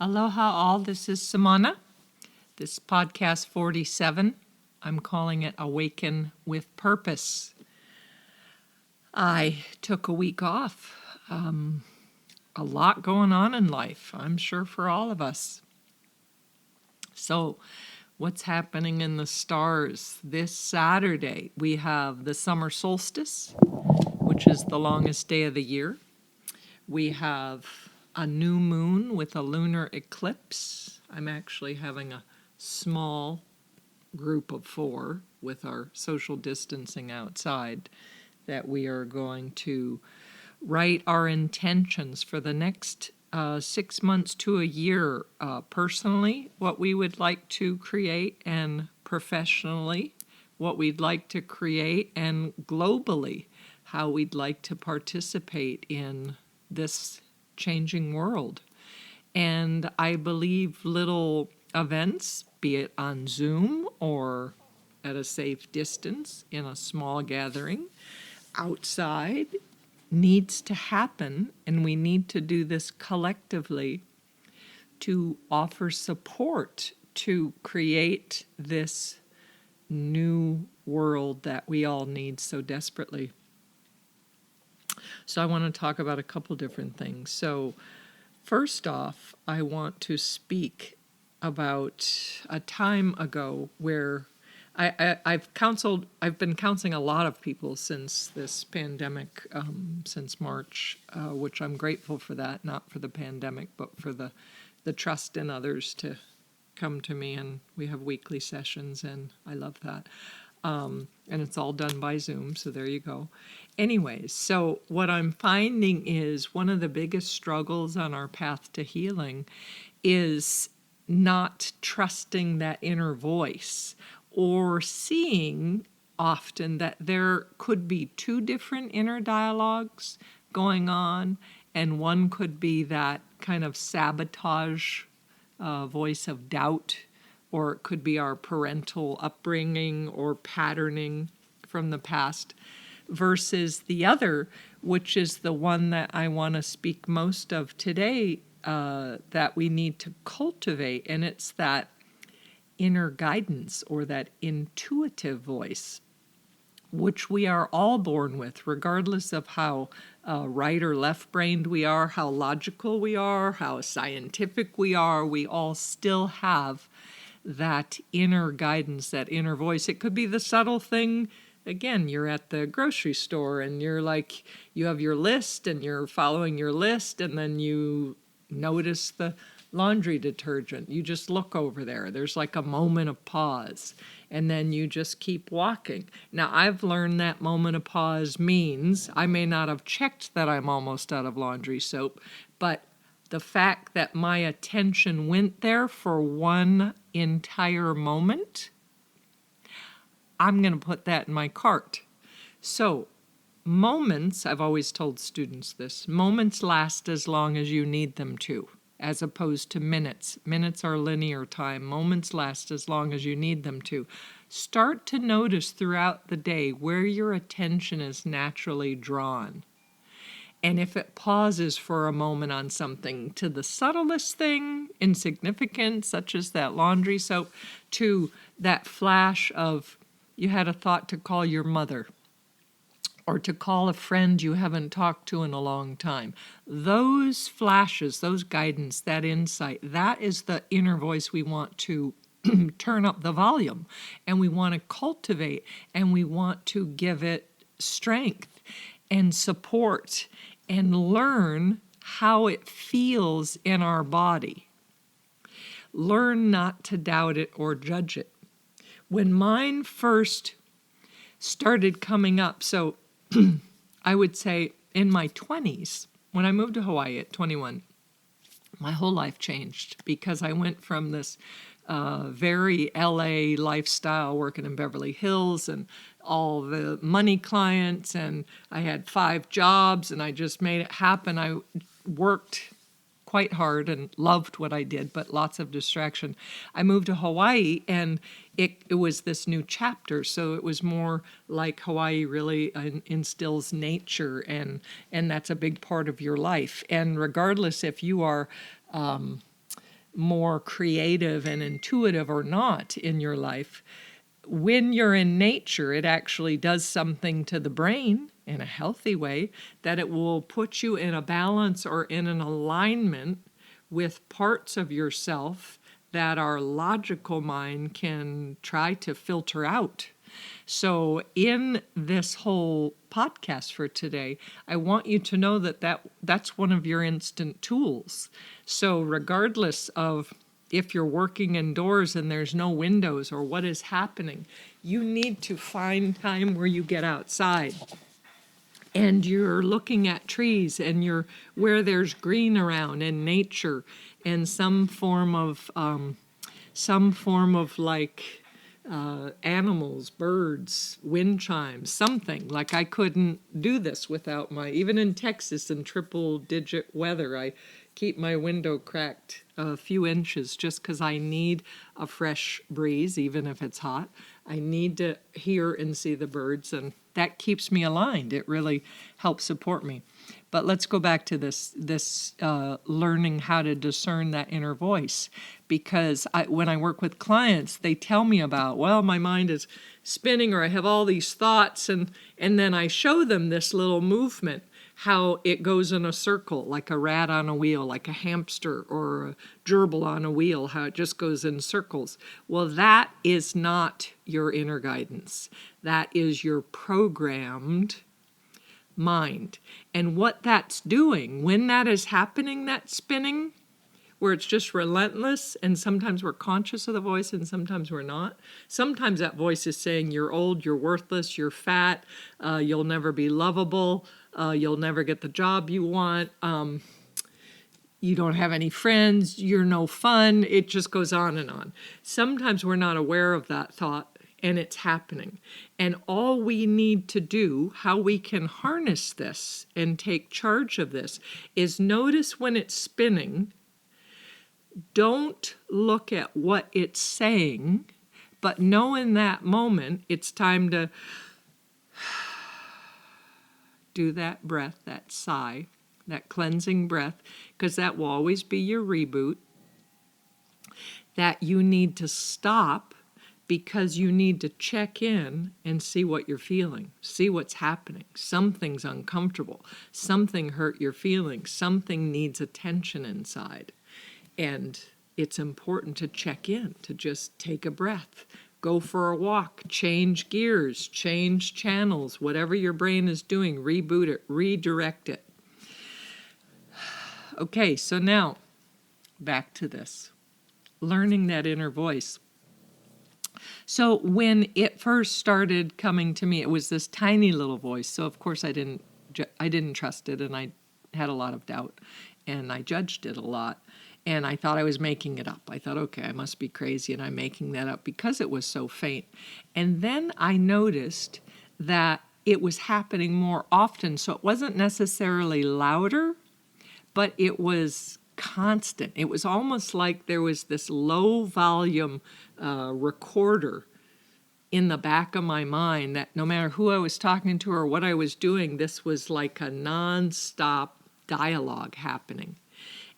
Aloha all, this is Samana. This is podcast 47. I'm calling it Awaken with Purpose. I took a week off. A lot going on in life, I'm sure for all of us. So what's happening in the stars? This Saturday we have the summer solstice, which is the longest day of the year. We have a new moon with a lunar eclipse. I'm actually having a small group of 4 with our social distancing outside that we are going to write our intentions for the next 6 months to a year, personally, what we would like to create, and professionally, what we'd like to create, and globally, how we'd like to participate in this changing world. And I believe little events, be it on Zoom or at a safe distance in a small gathering outside, needs to happen, and we need to do this collectively to offer support to create this new world that we all need so desperately. So I want to talk about a couple different things. So first off, I want to speak about a time ago where I've been counseling a lot of people since this pandemic, since March, which I'm grateful for that, not for the pandemic, but for the trust in others to come to me, and we have weekly sessions, and I love that. And it's all done by Zoom, so there you go. Anyways, so what I'm finding is one of the biggest struggles on our path to healing is not trusting that inner voice, or seeing often that there could be 2 different inner dialogues going on, and one could be that kind of sabotage voice of doubt, or it could be our parental upbringing or patterning from the past, versus the other, which is the one that I want to speak most of today, that we need to cultivate, and it's that inner guidance, or that intuitive voice, which we are all born with, regardless of how right or left-brained we are, how logical we are, how scientific we are. We all still have that inner guidance, that inner voice. It could be the subtle thing. Again, you're at the grocery store and you're like, you have your list and you're following your list, and then you notice the laundry detergent. You just look over there. There's like a moment of pause, and then you just keep walking. Now, I've learned that moment of pause means I may not have checked that I'm almost out of laundry soap, but the fact that my attention went there for one entire moment, I'm going to put that in my cart. So moments, I've always told students this, moments last as long as you need them to, as opposed to minutes. Minutes are linear time. Moments last as long as you need them to. Start to notice throughout the day where your attention is naturally drawn. And if it pauses for a moment on something, to the subtlest thing, insignificant, such as that laundry soap, to that flash of you had a thought to call your mother, or to call a friend you haven't talked to in a long time. Those flashes, those guidance, that insight, that is the inner voice we want to turn up the volume, and we want to cultivate, and we want to give it strength and support and learn how it feels in our body. Learn not to doubt it or judge it. When mine first started coming up, so I would say in my 20s, when I moved to Hawaii at 21, my whole life changed, because I went from this very LA lifestyle, working in Beverly Hills and all the money clients, and I had 5 jobs, and I just made it happen. I worked quite hard and loved what I did, but lots of distraction. I moved to Hawaii, and it was this new chapter. So it was more like Hawaii really instills nature, and that's a big part of your life. And regardless if you are more creative and intuitive or not in your life, when you're in nature, it actually does something to the brain in a healthy way, that it will put you in a balance or in an alignment with parts of yourself that our logical mind can try to filter out. So in this whole podcast for today, I want you to know that's one of your instant tools. So regardless of if you're working indoors and there's no windows or what is happening, you need to find time where you get outside and you're looking at trees and you're where there's green around and nature and some form of like animals, birds, wind chimes, something. Like I couldn't do this without even in Texas in triple digit weather, I keep my window cracked a few inches just because I need a fresh breeze, even if it's hot. I need to hear and see the birds, and that keeps me aligned. It really helps support me. But let's go back to this learning how to discern that inner voice, because when I work with clients, they tell me about, well, my mind is spinning or I have all these thoughts, and then I show them this little movement, how it goes in a circle, like a rat on a wheel, like a hamster or a gerbil on a wheel, how it just goes in circles. Well, that is not your inner guidance. That is your programmed mind. And what that's doing, when that is happening, that spinning, where it's just relentless, and sometimes we're conscious of the voice and sometimes we're not. Sometimes that voice is saying you're old, you're worthless, you're fat, you'll never be lovable, you'll never get the job you want, you don't have any friends, you're no fun. It just goes on and on. Sometimes we're not aware of that thought and it's happening. And all we need to do, how we can harness this and take charge of this, is notice when it's spinning. Don't look at what it's saying, but know in that moment it's time to do that breath, that sigh, that cleansing breath, because that will always be your reboot. That you need to stop because you need to check in and see what you're feeling, see what's happening. Something's uncomfortable, something hurt your feelings, something needs attention inside. And it's important to check in, to just take a breath, go for a walk, change gears, change channels, whatever your brain is doing, reboot it, redirect it. Okay, so now back to this, learning that inner voice. So when it first started coming to me, it was this tiny little voice. So of course I didn't trust it, and I had a lot of doubt, and I judged it a lot. And I thought I was making it up. I thought, okay, I must be crazy and I'm making that up because it was so faint. And then I noticed that it was happening more often. So it wasn't necessarily louder, but it was constant. It was almost like there was this low volume recorder in the back of my mind that no matter who I was talking to or what I was doing, this was like a nonstop dialogue happening.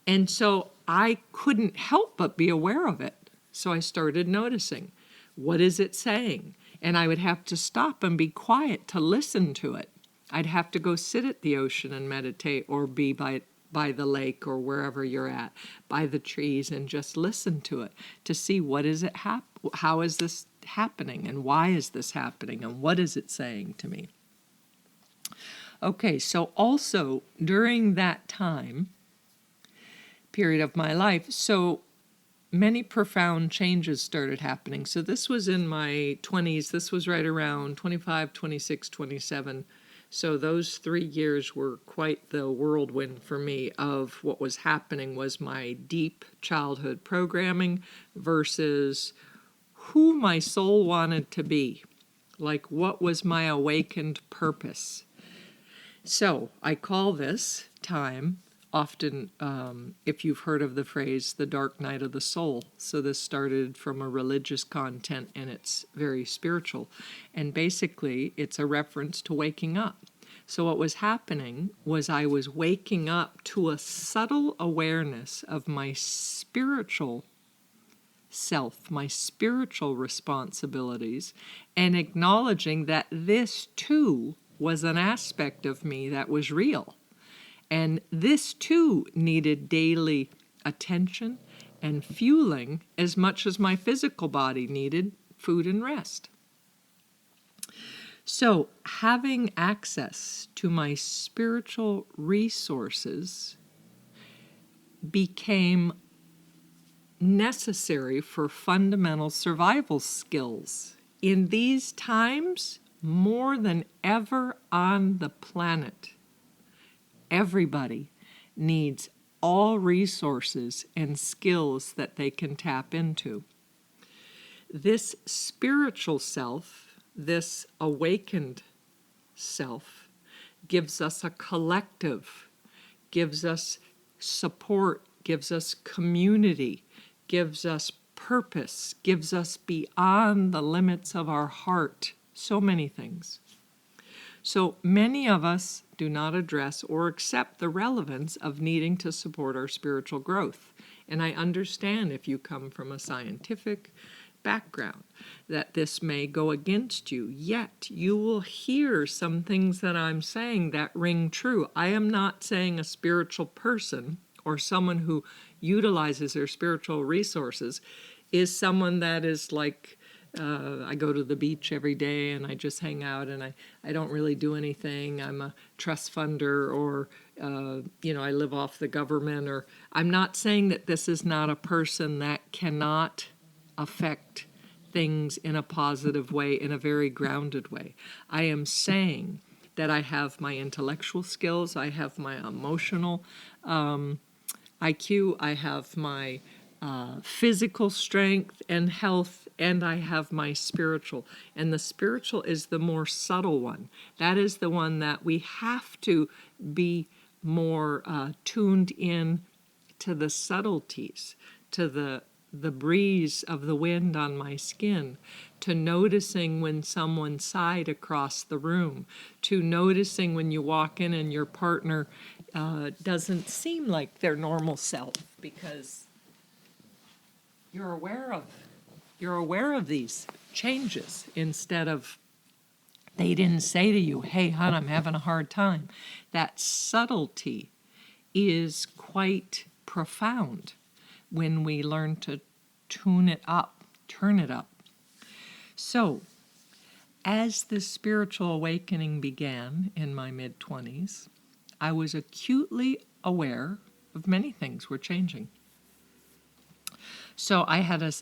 And so I couldn't help but be aware of it. So I started noticing, what is it saying? And I would have to stop and be quiet to listen to it. I'd have to go sit at the ocean and meditate, or be by the lake or wherever you're at, by the trees, and just listen to it to see what is it how is this happening, and why is this happening, and what is it saying to me? Okay, so also during that time period of my life, so many profound changes started happening. So this was in my 20s. This was right around 25, 26, 27. So those 3 years were quite the whirlwind for me of what was happening was my deep childhood programming versus who my soul wanted to be. Like, what was my awakened purpose? So I call this time often, if you've heard of the phrase, the dark night of the soul. So this started from a religious content, and it's very spiritual. And basically, it's a reference to waking up. So what was happening was I was waking up to a subtle awareness of my spiritual self, my spiritual responsibilities, and acknowledging that this too was an aspect of me that was real. And this too needed daily attention and fueling as much as my physical body needed food and rest. So, having access to my spiritual resources became necessary for fundamental survival skills. In these times, more than ever on the planet, everybody needs all resources and skills that they can tap into. This spiritual self, this awakened self, gives us a collective, gives us support, gives us community, gives us purpose, gives us beyond the limits of our heart. So many things. So many of us do not address or accept the relevance of needing to support our spiritual growth. And I understand if you come from a scientific background that this may go against you, yet you will hear some things that I'm saying that ring true. I am not saying a spiritual person or someone who utilizes their spiritual resources is someone that is like, I go to the beach every day and I just hang out and I don't really do anything. I'm a trust funder or, I live off the government. Or I'm not saying that this is not a person that cannot affect things in a positive way, in a very grounded way. I am saying that I have my intellectual skills, I have my emotional IQ, I have my physical strength and health, and I have my spiritual. And the spiritual is the more subtle one. That is the one that we have to be more tuned in to the subtleties, to the breeze of the wind on my skin, to noticing when someone sighed across the room, to noticing when you walk in and your partner doesn't seem like their normal self, because you're aware of these changes instead of they didn't say to you, hey, hon, I'm having a hard time. That subtlety is quite profound when we learn to tune it up, turn it up. So, as this spiritual awakening began in my mid-20s, I was acutely aware of many things were changing. So I had a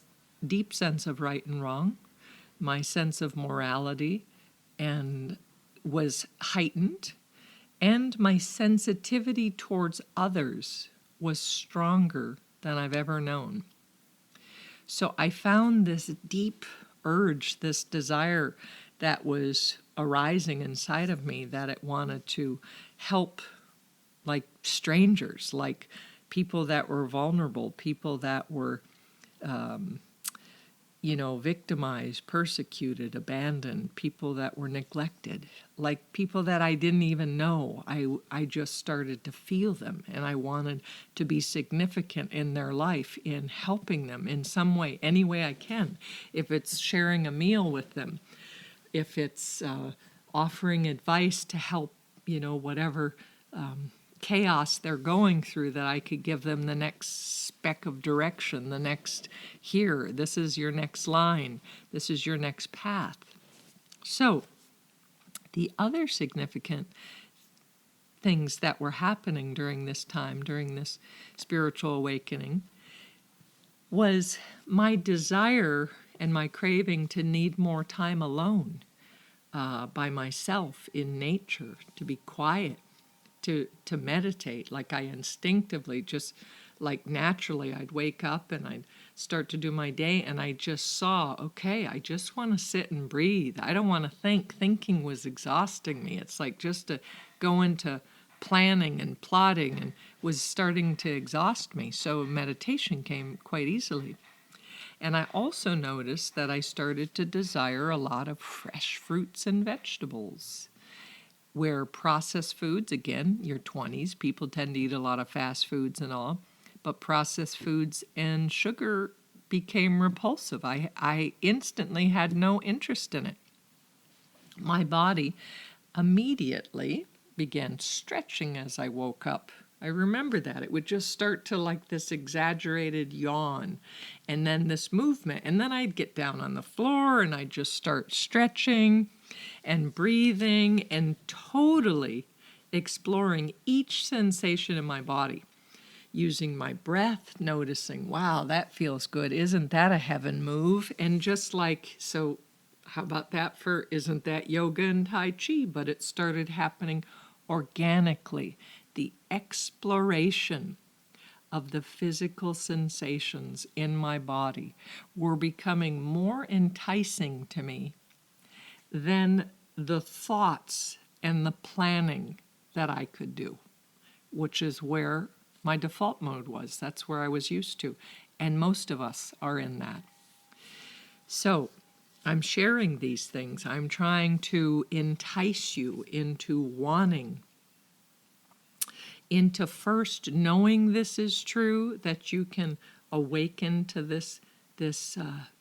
deep sense of right and wrong. My sense of morality and was heightened, and my sensitivity towards others was stronger than I've ever known. So I found this deep urge, this desire that was arising inside of me, that it wanted to help like strangers, like people that were vulnerable, people that were victimized, persecuted, abandoned, people that were neglected, like people that I didn't even know. I just started to feel them, and I wanted to be significant in their life, in helping them in some way, any way I can. If it's sharing a meal with them, if it's offering advice to help, whatever chaos they're going through, that I could give them the next speck of direction, the next here, this is your next line, this is your next path. So the other significant things that were happening during this time, during this spiritual awakening, was my desire and my craving to need more time alone by myself in nature, to be quiet, to meditate. Like I instinctively, just like naturally, I'd wake up and I'd start to do my day, and I just saw, okay, I just want to sit and breathe. I don't want to think. Thinking was exhausting me. It's like just to go into planning and plotting and was starting to exhaust me. So meditation came quite easily. And I also noticed that I started to desire a lot of fresh fruits and vegetables. where processed foods, again, your 20s, people tend to eat a lot of fast foods and all, but processed foods and sugar became repulsive. I instantly had no interest in it. My body immediately began stretching as I woke up. I remember that. It would just start to like this exaggerated yawn and then this movement. And then I'd get down on the floor and I'd just start stretching and breathing and totally exploring each sensation in my body. Using my breath, noticing, wow, that feels good. Isn't that a heaven move? And just like, so how about that for, isn't that yoga and Tai Chi? But it started happening organically. The exploration of the physical sensations in my body were becoming more enticing to me than the thoughts and the planning that I could do, which is where my default mode was. That's where I was used to. And most of us are in that. So I'm sharing these things. I'm trying to entice you into wanting, into first knowing this is true, that you can awaken to this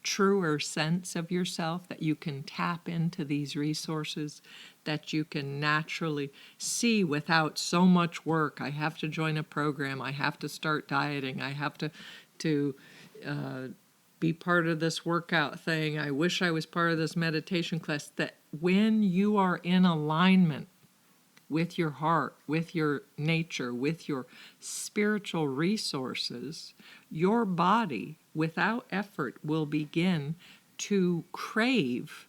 truer sense of yourself, that you can tap into these resources, that you can naturally see without so much work. I have to join a program. I have to start dieting. I have to be part of this workout thing. I wish I was part of this meditation class. That when you are in alignment with your heart, with your nature, with your spiritual resources, your body, without effort, will begin to crave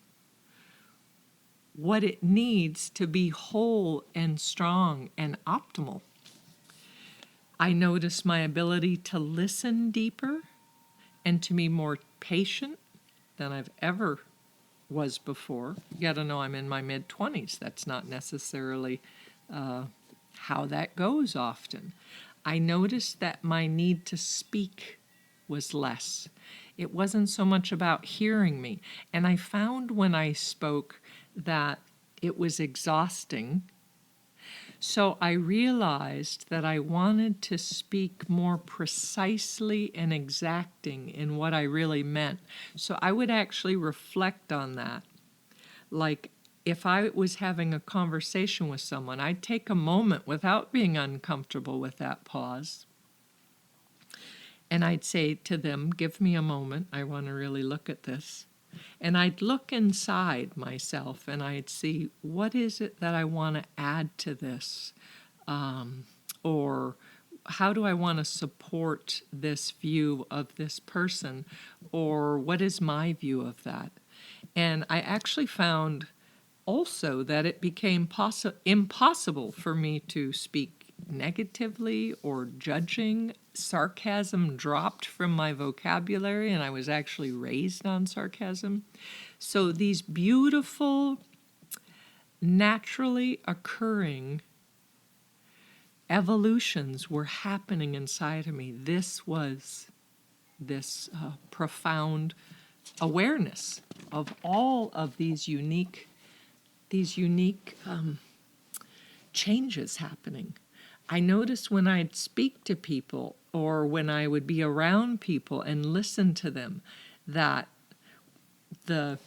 what it needs to be whole and strong and optimal. I notice my ability to listen deeper and to be more patient than I've ever was before. You got to know I'm in my mid-20s. That's not necessarily how that goes often. I noticed that my need to speak was less. It wasn't so much about hearing me. And I found when I spoke that it was exhausting. So I realized that I wanted to speak more precisely and exacting in what I really meant. So I would actually reflect on that. Like if I was having a conversation with someone, I'd take a moment without being uncomfortable with that pause. And I'd say to them, give me a moment. I want to really look at this. And I'd look inside myself and I'd see, what is it that I want to add to this? Or how do I want to support this view of this person? Or what is my view of that? And I actually found also that it became impossible for me to speak negatively or judging. Sarcasm dropped from my vocabulary, and I was actually raised on sarcasm. So these beautiful, naturally occurring evolutions were happening inside of me. This was this profound awareness of all of these unique changes happening. I noticed when I'd speak to people or when I would be around people and listen to them, that the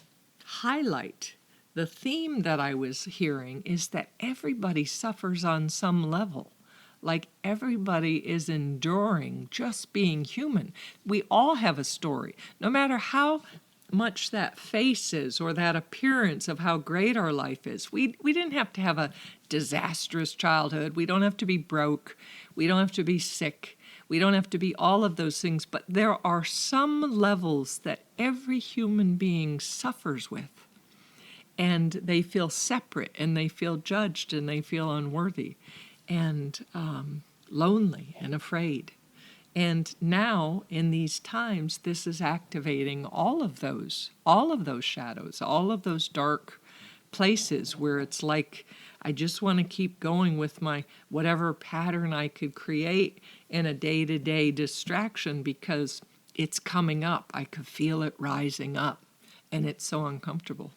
highlight, the theme that I was hearing is that everybody suffers on some level. Like everybody is enduring just being human. We all have a story, no matter how much that face is or that appearance of how great our life is. We didn't have to have a disastrous childhood. We don't have to be broke. We don't have to be sick. We don't have to be all of those things. But there are some levels that every human being suffers with. And they feel separate and they feel judged and they feel unworthy and lonely and afraid. And now, in these times, this is activating all of those shadows, all of those dark places where it's like, I just want to keep going with my whatever pattern I could create in a day-to-day distraction because it's coming up. I could feel it rising up, and it's so uncomfortable.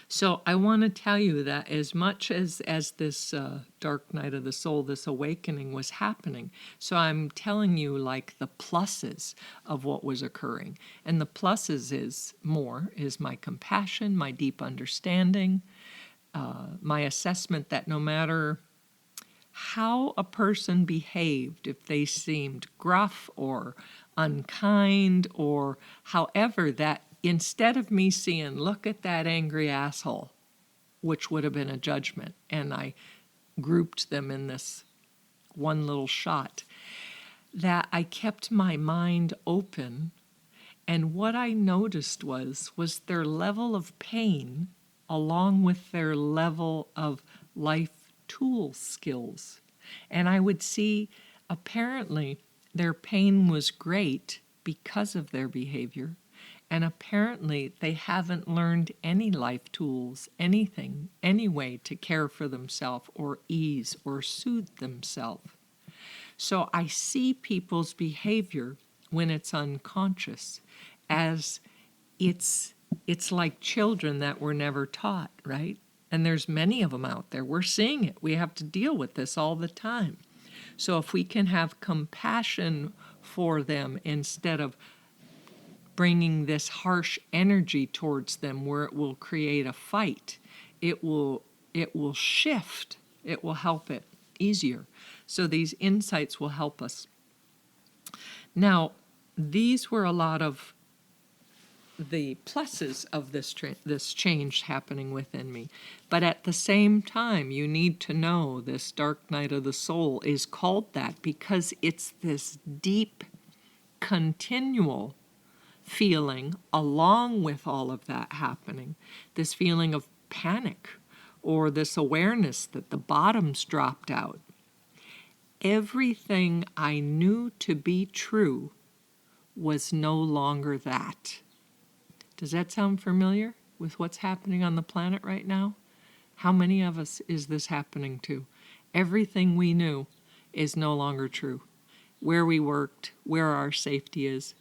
So I want to tell you that as much as this dark night of the soul, this awakening was happening. So I'm telling you like the pluses of what was occurring. And the pluses is my compassion, my deep understanding, my assessment that no matter how a person behaved, if they seemed gruff or unkind or however, that instead of me seeing, look at that angry asshole, which would have been a judgment, and I grouped them in this one little shot, that I kept my mind open. And what I noticed was their level of pain along with their level of life tool skills. And I would see apparently their pain was great because of their behavior. And apparently they haven't learned any life tools, anything, any way to care for themselves or ease or soothe themselves. So I see people's behavior when it's unconscious as it's like children that were never taught, right? And there's many of them out there. We're seeing it. We have to deal with this all the time. So if we can have compassion for them instead of bringing this harsh energy towards them where it will create a fight, it will shift. It will help it easier. So these insights will help us. Now, these were a lot of the pluses of this change happening within me. But at the same time, you need to know this dark night of the soul is called that because it's this deep, continual feeling along with all of that happening, this feeling of panic or this awareness that the bottom's dropped out. Everything I knew to be true was no longer that. Does that sound familiar with what's happening on the planet right now? How many of us is this happening to? Everything we knew is no longer true. Where we worked, where our safety is.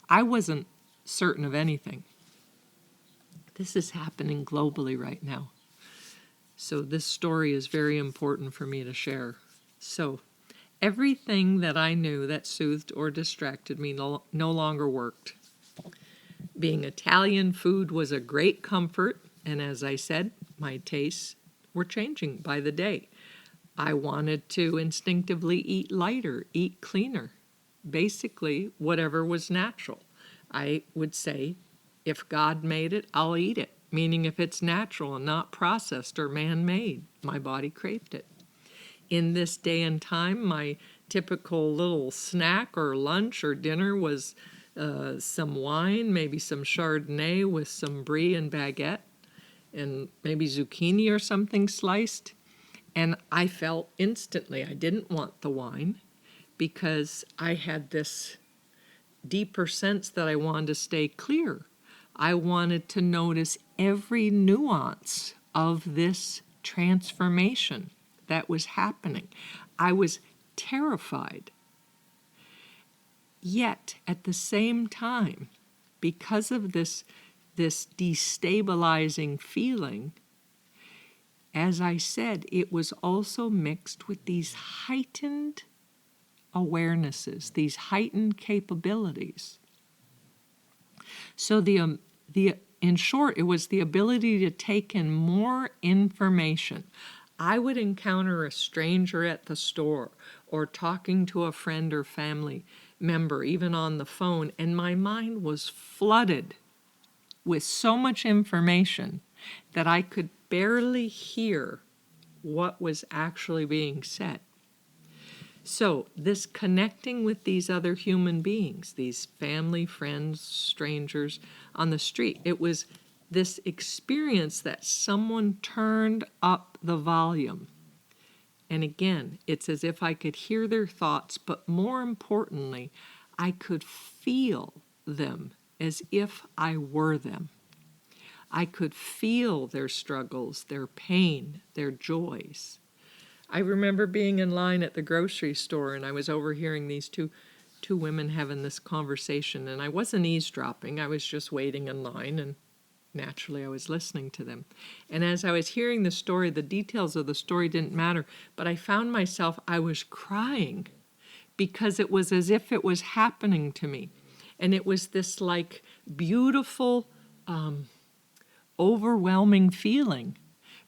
I wasn't certain of anything. This is happening globally right now. So this story is very important for me to share. So everything that I knew that soothed or distracted me no longer worked. Being Italian, food was a great comfort, and as I said, my tastes were changing by the day. I wanted to instinctively eat lighter, eat cleaner, basically whatever was natural. I would say, if God made it, I'll eat it, meaning if it's natural and not processed or man-made, my body craved it. In this day and time, my typical little snack or lunch or dinner was some wine, maybe some Chardonnay with some brie and baguette, and maybe zucchini or something sliced. And I felt instantly I didn't want the wine because I had this deeper sense that I wanted to stay clear. I wanted to notice every nuance of this transformation that was happening. I was terrified. Yet, at the same time, because of this destabilizing feeling, as I said, it was also mixed with these heightened awarenesses, these heightened capabilities. So in short, it was the ability to take in more information. I would encounter a stranger at the store or talking to a friend or family member, even on the phone, and my mind was flooded with so much information that I could barely hear what was actually being said. So this connecting with these other human beings, these family, friends, strangers on the street, it was this experience that someone turned up the volume. And again, it's as if I could hear their thoughts, but more importantly, I could feel them as if I were them. I could feel their struggles, their pain, their joys. I remember being in line at the grocery store and I was overhearing these two women having this conversation, and I wasn't eavesdropping. I was just waiting in line, and naturally, I was listening to them. And as I was hearing the story, the details of the story didn't matter, but I found myself, I was crying because it was as if it was happening to me. And it was this like beautiful, overwhelming feeling.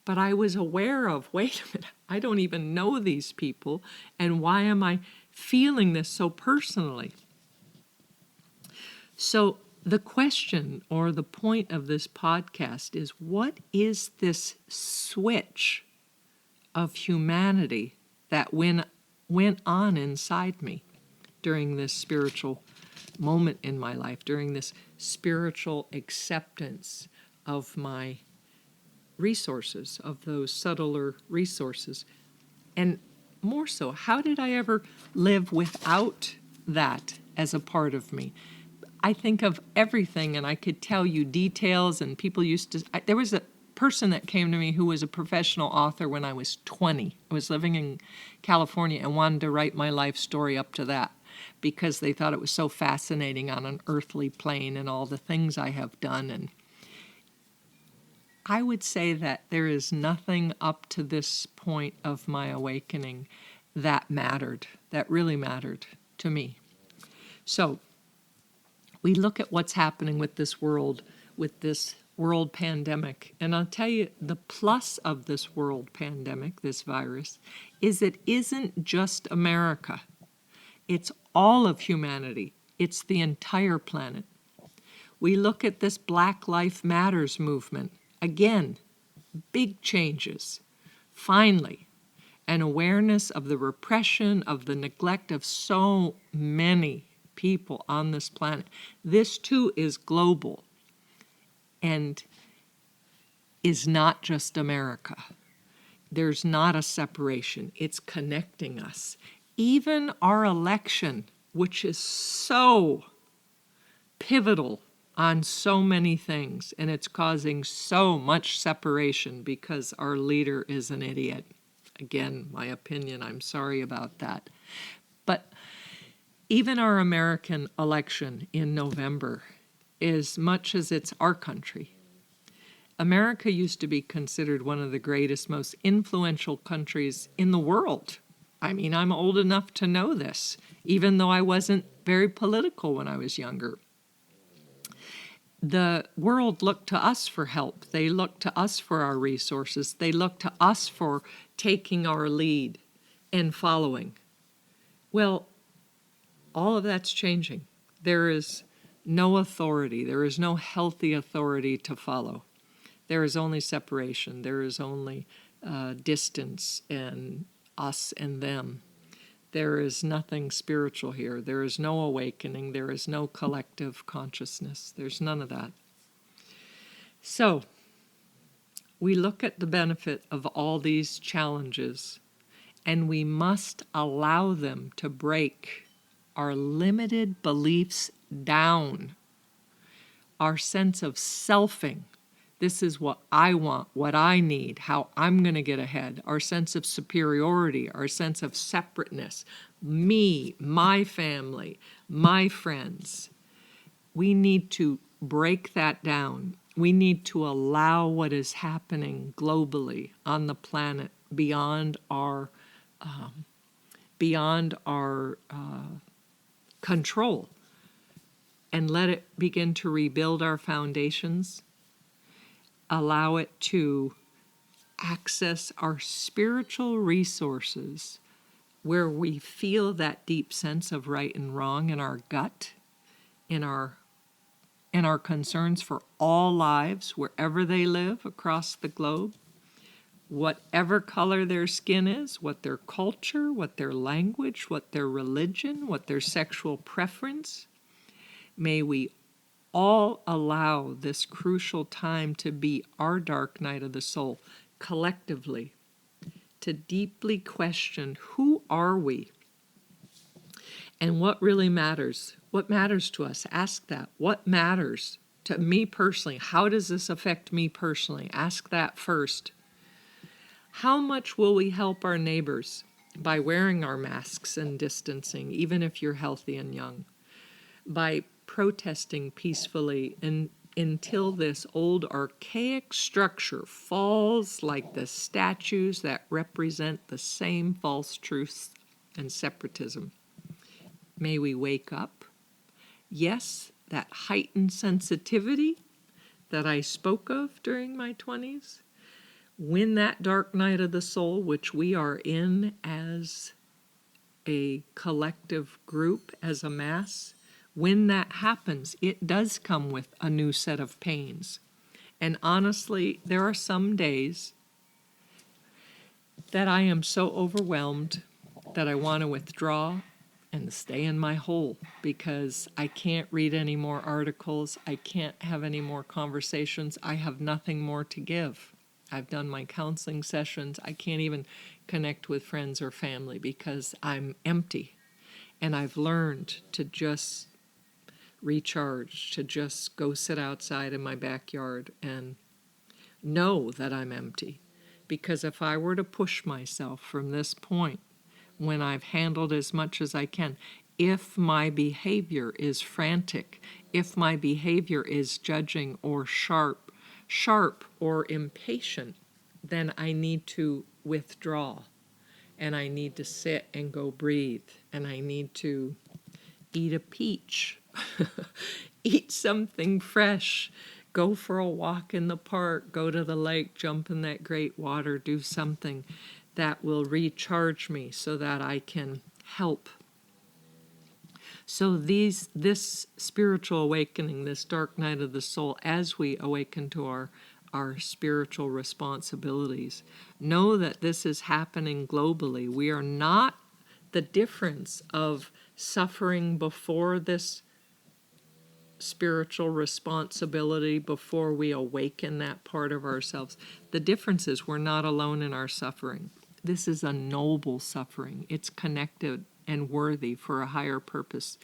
But I was aware of, wait a minute, I don't even know these people, and why am I feeling this so personally? So the question or the point of this podcast is, what is this switch of humanity that went on inside me during this spiritual moment in my life, during this spiritual acceptance of my resources, of those subtler resources? And more so, how did I ever live without that as a part of me? I think of everything, and I could tell you details, and people used to... there was a person that came to me who was a professional author when I was 20. I was living in California and wanted to write my life story up to that because they thought it was so fascinating on an earthly plane and all the things I have done. And I would say that there is nothing up to this point of my awakening that mattered, that really mattered to me. So we look at what's happening with this world pandemic, and I'll tell you, the plus of this world pandemic, this virus, is it isn't just America. It's all of humanity. It's the entire planet. We look at this Black Lives Matters movement. Again, big changes. Finally, an awareness of the repression, of the neglect of so many people on this planet. This too is global and is not just America. There's not a separation. It's connecting us. Even our election, which is so pivotal on so many things, and it's causing so much separation because our leader is an idiot. Again, my opinion, I'm sorry about that. But even our American election in November, as much as it's our country, America used to be considered one of the greatest, most influential countries in the world. I mean, I'm old enough to know this, even though I wasn't very political when I was younger. The world looked to us for help. They looked to us for our resources. They looked to us for taking our lead and following. Well, all of that's changing. There is no authority. There is no healthy authority to follow. There is only separation. There is only distance and us and them. There is nothing spiritual here. There is no awakening. There is no collective consciousness. There's none of that. So, we look at the benefit of all these challenges, and we must allow them to break our limited beliefs down, our sense of selfing. This is what I want, what I need, how I'm going to get ahead. Our sense of superiority, our sense of separateness, me, my family, my friends. We need to break that down. We need to allow what is happening globally on the planet beyond our control, and let it begin to rebuild our foundations. Allow it to access our spiritual resources where we feel that deep sense of right and wrong in our gut, in our concerns for all lives, wherever they live across the globe, whatever color their skin is, what their culture, what their language, what their religion, what their sexual preference. May we all allow this crucial time to be our dark night of the soul, collectively, to deeply question, who are we? And what really matters? What matters to us? Ask that. What matters to me personally? How does this affect me personally? Ask that first. How much will we help our neighbors by wearing our masks and distancing, even if you're healthy and young? By protesting peacefully and until this old archaic structure falls like the statues that represent the same false truths and separatism. May we wake up. Yes, that heightened sensitivity that I spoke of during my 20s, when that dark night of the soul, which we are in as a collective group, as a mass, when that happens, it does come with a new set of pains. And honestly, there are some days that I am so overwhelmed that I want to withdraw and stay in my hole because I can't read any more articles. I can't have any more conversations. I have nothing more to give. I've done my counseling sessions. I can't even connect with friends or family because I'm empty. And I've learned to just recharge, to just go sit outside in my backyard and know that I'm empty. Because if I were to push myself from this point, when I've handled as much as I can, if my behavior is frantic, if my behavior is judging or sharp or impatient, then I need to withdraw. And I need to sit and go breathe. And I need to eat a peach, eat something fresh, go for a walk in the park, go to the lake, jump in that great water, do something that will recharge me so that I can help. So this spiritual awakening, this dark night of the soul, as we awaken to our spiritual responsibilities, know that this is happening globally. We are not the difference of suffering before this spiritual responsibility, before we awaken that part of ourselves. The difference is we're not alone in our suffering. This is a noble suffering. It's connected and worthy for a higher purpose.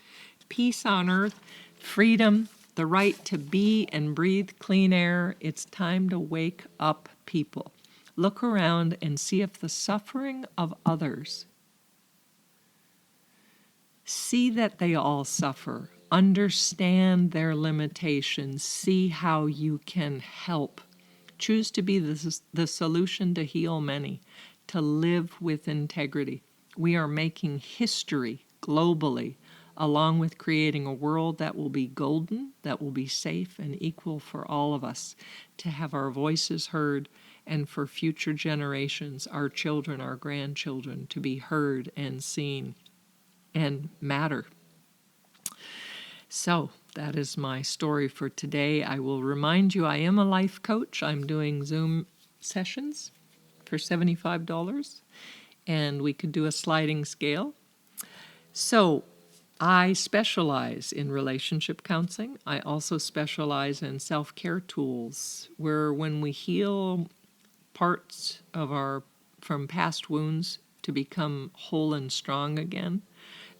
Peace on earth, freedom, the right to be and breathe clean air. It's time to wake up, people. Look around and see if the suffering of others, see that they all suffer. Understand their limitations. See how you can help. Choose to be the solution to heal many, to live with integrity. We are making history globally, along with creating a world that will be golden, that will be safe and equal for all of us, to have our voices heard, and for future generations, our children, our grandchildren, to be heard and seen and matter. So that is my story for today. I will remind you I am a life coach. I'm doing Zoom sessions for $75, and we could do a sliding scale. So I specialize in relationship counseling. I also specialize in self-care tools, where when we heal parts of from past wounds to become whole and strong again,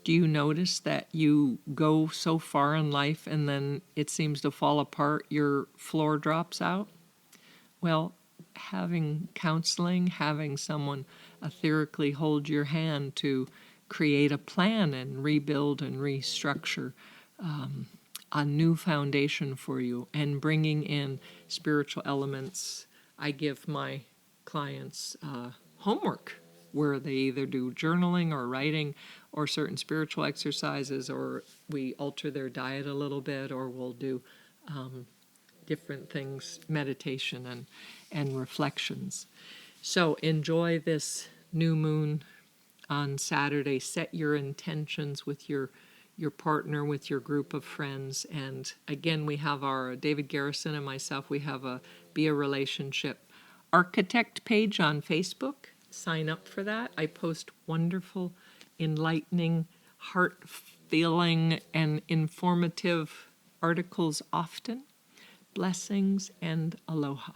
do you notice that you go so far in life and then it seems to fall apart, your floor drops out? Well, having counseling, having someone etherically hold your hand to create a plan and rebuild and restructure a new foundation for you, and bringing in spiritual elements. I give my clients homework where they either do journaling or writing or certain spiritual exercises, or we alter their diet a little bit, or we'll do different things, meditation and reflections. So enjoy this new moon on Saturday. Set your intentions with your partner, with your group of friends. And again, we have our David Garrison and myself, we have a Be a Relationship Architect page on Facebook. Sign up for that. I post wonderful, enlightening, heart-filling, and informative articles often. Blessings and aloha.